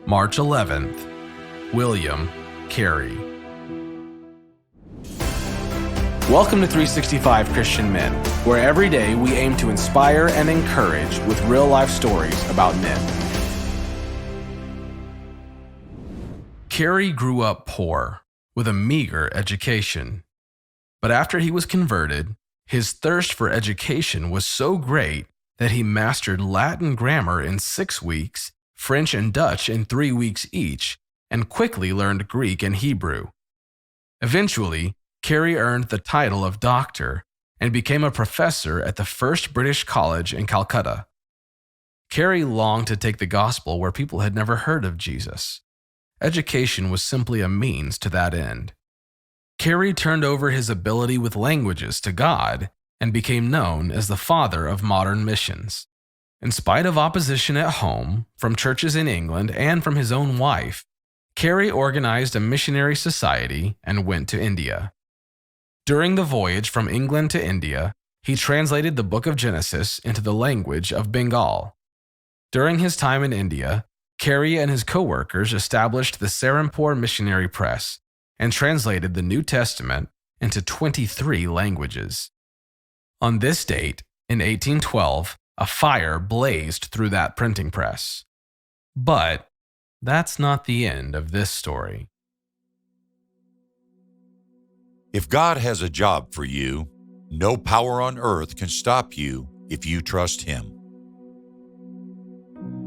March 11th, William Carey. Welcome to 365 Christian Men, where every day we aim to inspire and encourage with real-life stories about men. Carey grew up poor, with a meager education. But after he was converted, his thirst for education was so great that he mastered Latin grammar in 6 weeks, French and Dutch in 3 weeks each, and quickly learned Greek and Hebrew. Eventually, Carey earned the title of doctor and became a professor at the first British college in Calcutta. Carey longed to take the gospel where people had never heard of Jesus. Education was simply a means to that end. Carey turned over his ability with languages to God and became known as the father of modern missions. In spite of opposition at home, from churches in England and from his own wife, Carey organized a missionary society and went to India. During the voyage from England to India, he translated the book of Genesis into the language of Bengal. During his time in India, Carey and his co-workers established the Serampore Missionary Press and translated the New Testament into 23 languages. On this date, in 1812, a fire blazed through that printing press. But that's not the end of this story. If God has a job for you, no power on earth can stop you if you trust Him.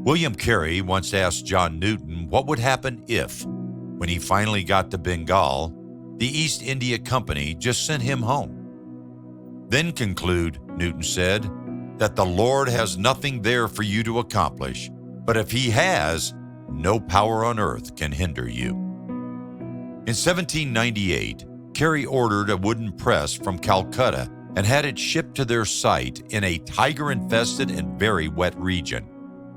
William Carey once asked John Newton what would happen if, when he finally got to Bengal, the East India Company just sent him home. Then conclude, Newton said, that the Lord has nothing there for you to accomplish, but if He has, no power on earth can hinder you. In 1798, Carey ordered a wooden press from Calcutta and had it shipped to their site in a tiger-infested and very wet region.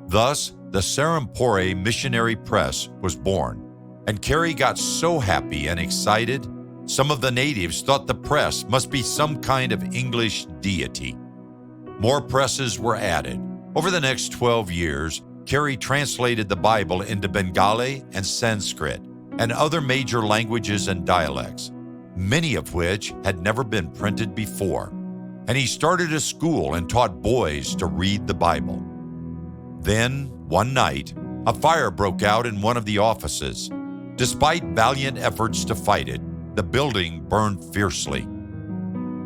Thus, the Serampore Missionary Press was born, and Carey got so happy and excited, some of the natives thought the press must be some kind of English deity. More presses were added. Over the next 12 years, Carey translated the Bible into Bengali and Sanskrit and other major languages and dialects, many of which had never been printed before. And he started a school and taught boys to read the Bible. Then, one night, a fire broke out in one of the offices. Despite valiant efforts to fight it, the building burned fiercely.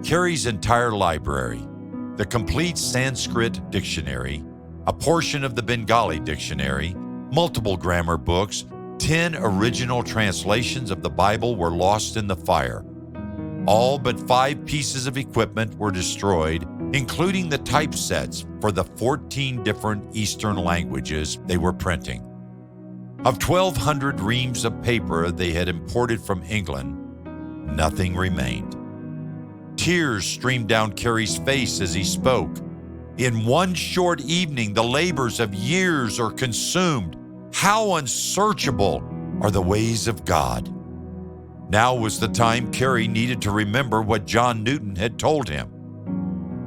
Carey's entire library, the complete Sanskrit dictionary, a portion of the Bengali dictionary, multiple grammar books, 10 original translations of the Bible were lost in the fire. All but 5 pieces of equipment were destroyed, including the typesets for the 14 different Eastern languages they were printing. Of 1,200 reams of paper they had imported from England, nothing remained. Tears streamed down Carey's face as he spoke. In one short evening, the labors of years are consumed. How unsearchable are the ways of God. Now was the time Carey needed to remember what John Newton had told him,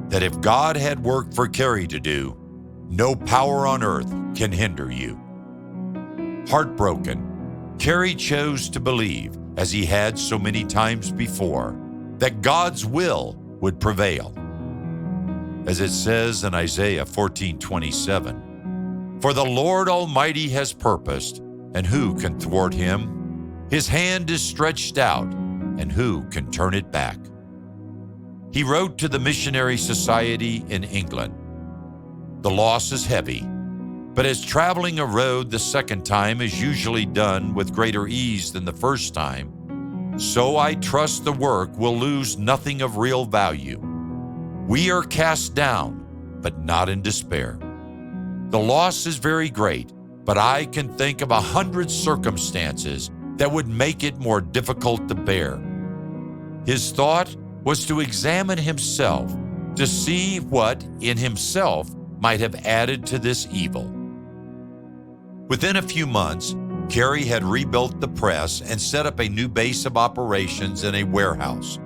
that if God had work for Carey to do, no power on earth can hinder you. Heartbroken, Carey chose to believe, as he had so many times before, that God's will would prevail. As it says in Isaiah 14:27, "For the Lord Almighty has purposed, and who can thwart Him? His hand is stretched out, and who can turn it back?" He wrote to the Missionary Society in England, "The loss is heavy, but as traveling a road the second time is usually done with greater ease than the first time, so I trust the work will lose nothing of real value. We are cast down, but not in despair. The loss is very great, but I can think of 100 circumstances that would make it more difficult to bear." His thought was to examine himself, to see what in himself might have added to this evil. Within a few months, Carey had rebuilt the press and set up a new base of operations in a warehouse.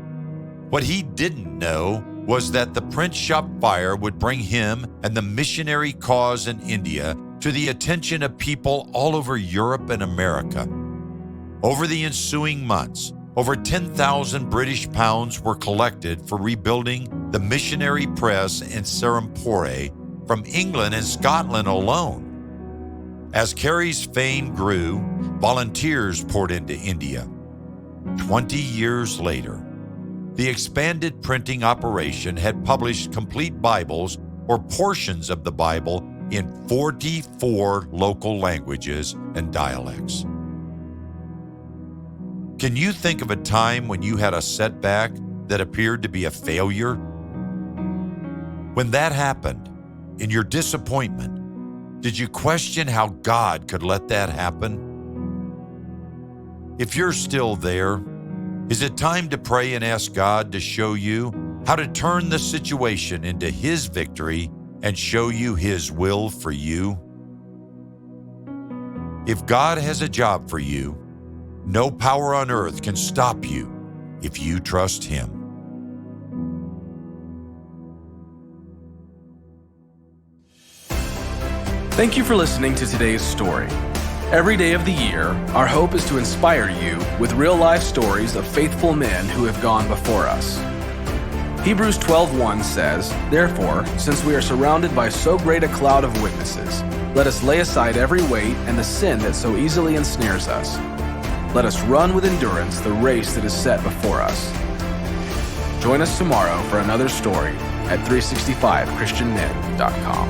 What he didn't know was that the print shop fire would bring him and the missionary cause in India to the attention of people all over Europe and America. Over the ensuing months, over 10,000 British pounds were collected for rebuilding the missionary press in Serampore from England and Scotland alone. As Carey's fame grew, volunteers poured into India. 20 years later, the expanded printing operation had published complete Bibles or portions of the Bible in 44 local languages and dialects. Can you think of a time when you had a setback that appeared to be a failure? When that happened, in your disappointment, did you question how God could let that happen? If you're still there, is it time to pray and ask God to show you how to turn the situation into His victory and show you His will for you? If God has a job for you, no power on earth can stop you if you trust Him. Thank you for listening to today's story. Every day of the year, our hope is to inspire you with real-life stories of faithful men who have gone before us. Hebrews 12:1 says, "Therefore, since we are surrounded by so great a cloud of witnesses, let us lay aside every weight and the sin that so easily ensnares us. Let us run with endurance the race that is set before us." Join us tomorrow for another story at 365christianmen.com.